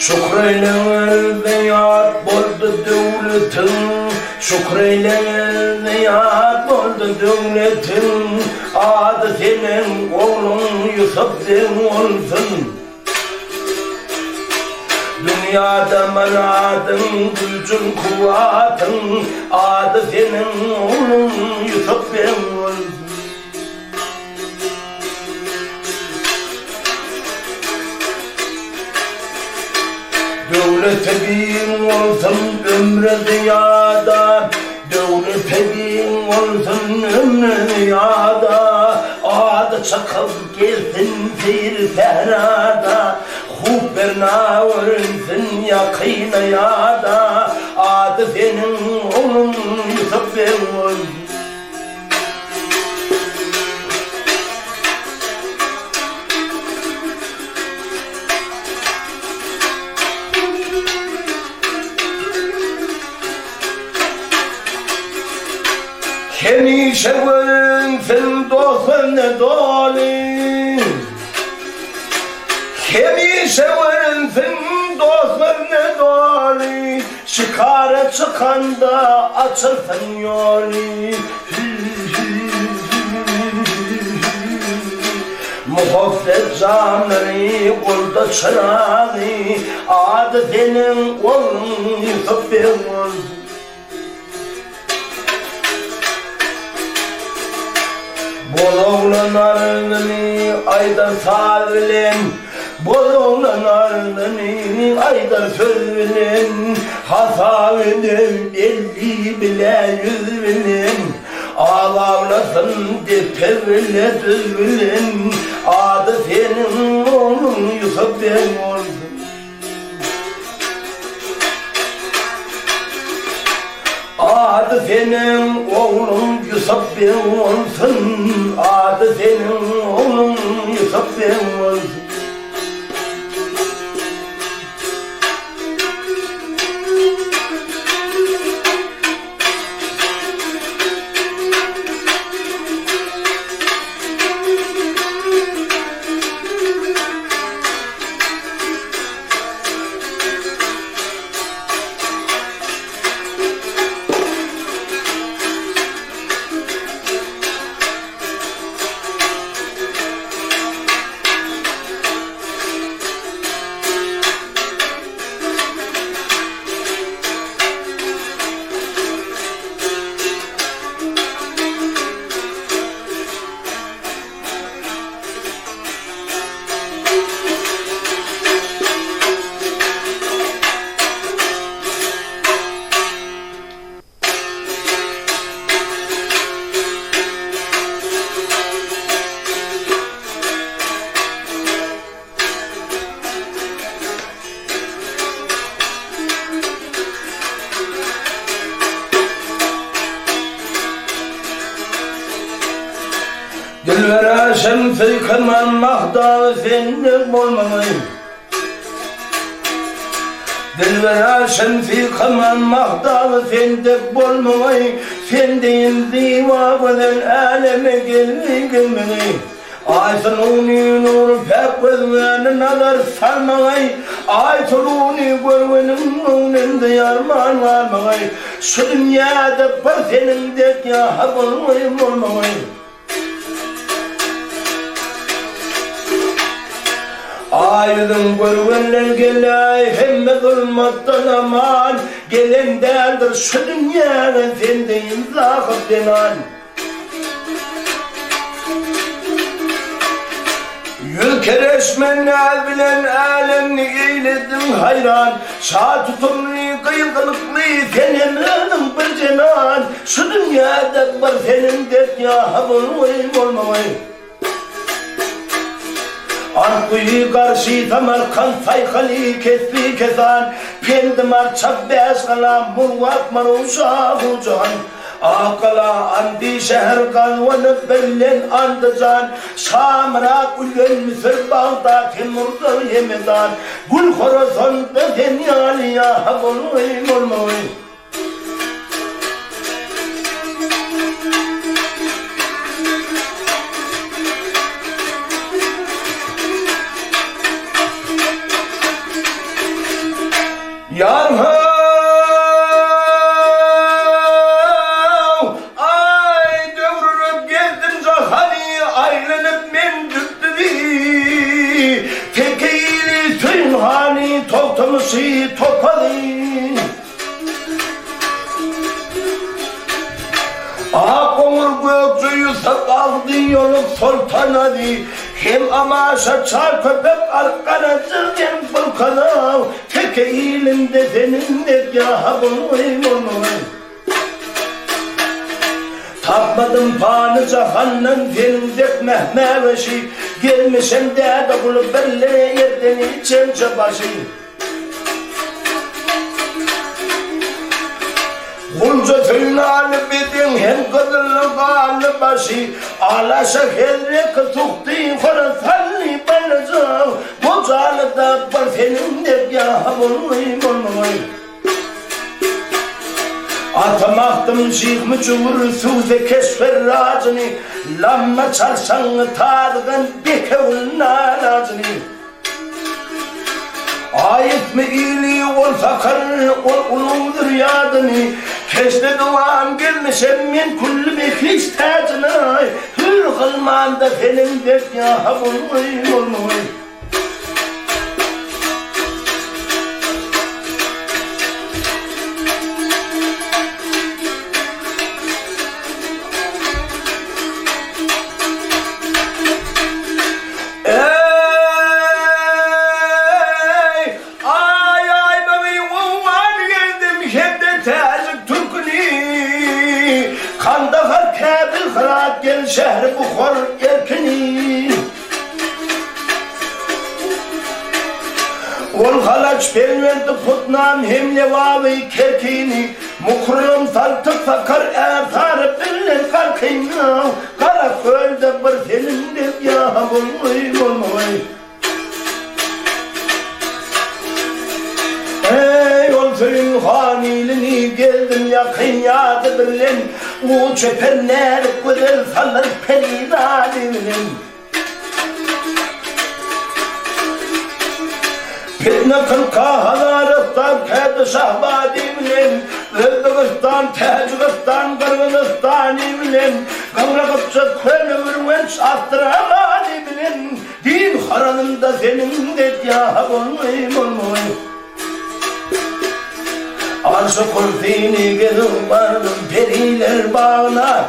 Şükreyle veya boldu devletin, şükreyle veya boldu devletin, adı senin oğlun Yusuf'den olsun. Dünyada manadın, gücün, kuvvatın, adı senin oğlun Yusuf'den olsun. Devlete bin olsun ömrü dünyada, devlete bin olsun ömrü dünyada, adı çakıl gelsin zehir sehrada, hubberna ölsün yakîna yada, adı senin oğlun Yusuf ben olsun. Hemişe ölsün dostun ne dolu, hemişe ölsün dostun ne dolu, şikara çıkanda açılsın yolu. Muhabbet canları kolda çırağı, adı senin oğlun Yusuf ben olsun. Bol oğlan arını aydan sağlılen, bol oğlan arını aydan sözülen, hasavını elli bile yüz bilen, ağlavlasın tepevle düz bilen, adı senin oğlun Yusuf ben olsun. Adı senin oğlun Yusuf ben olsun, adı senin oğlun Yusuf ben olsun. Dilvera şemsi kırman mahda senlik olmamayı, dilvera şemsi kırman mahda senlik olmamayı, sen deyin divabının aleme gelmeyi. Aysaluni nur pek gözüne nazar sarmayı, aysaluni görvenin önünde yarman varmayı, şu dünyada bir senin dek ya hakkın olmamayı. Aydın görvenler gelay hemme zulmattan aman, gelen derdir şu dünyada sendeyin zahıp denan. Yülkereşmenler bilen alemni eyledin hayran, şah tutumlu kıyılgılıklı senin ölüm bir cenan, şu dünyada var senin dert ya habın olmamayı. Ankuyu karşı Samarkand saykalı kesbi kesan, pendimar çabbeş kala murvat maruşa hucan. Akala andi şehir kalvanı bellen andıcan, Şamra kullen Mısır bağda Timur'da yemedan, Gül Khorasan'da denyaliya habun olmayı. Yarham ay dövrünüp geldim zahani aylanıp men düktüdü tekeyli tüynhani toktamısı topadı Ağır gökçüyü sakaldı yoluk sultanadı hem amaşa çar köpek arkana zırgen bulkanav tek eğilimde senin de yahabın Tapmadım panı cahannan senin dek mehmeveşi gelmişem de dokulu belle yerden içem çabaşı Bunca tüyünü alıp edin hem kadınlı bağlı başı Alaşa hedre kıtuktu korasanlı banacağım Bocalı da var senin de yahabın Atamaktım şikhmi çuğur suze keşfer racını Lamma çarşanı tadığın bekevul naracını Ayet mi iyiliği ol fakir ol uludur yadını Keşte duam gelmişem min kulli bekliş tacına Hür kılmanda senin dek yahabın olmuş Kandahar Kabil Kıraat gel şehri Bukhar erkini Ol halaç pelverdi kutnam hem levavi kerkini Mukrum saltık fakar ertar billen kalkina Kara kölde bir senindir ya bulmuy bulmuy Ey ol suyun hanilini geldim yakın yadı billen O çöpenler güzel sallar peridaliminin Fitne kılka halarıktan kedi şahbadiminin Öldüğüstan, Tecikistan, Kırgızistaniminin Kıvrıkıpçı kölümürün şahtıramadiminin Din haranında senin de yahabın olmuş Arşı kurfini gelip vardım periler bağına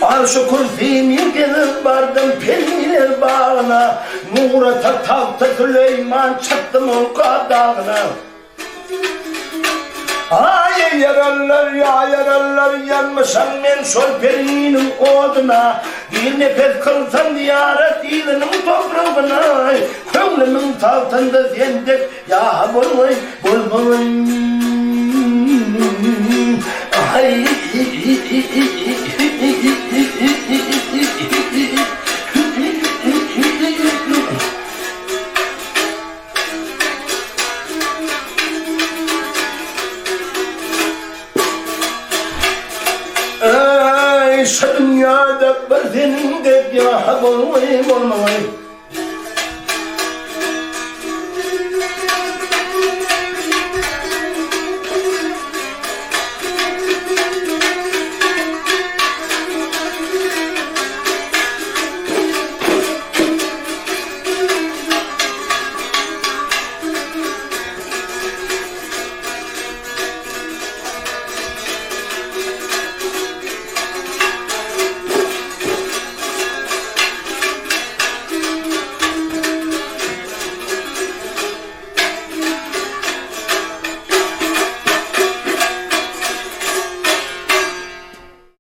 Arşı kurfini gelip vardım periler bağına Murat'a tavta Süleyman çıktım o kadağına Ay yararlar yanmışam ben şol perinin oduna Bir nefes kılsam ziyaret ilinin toprağına Könlümün tavtında sendek ya bulmuy Ay şu dünyada bir senin de yahabın olmay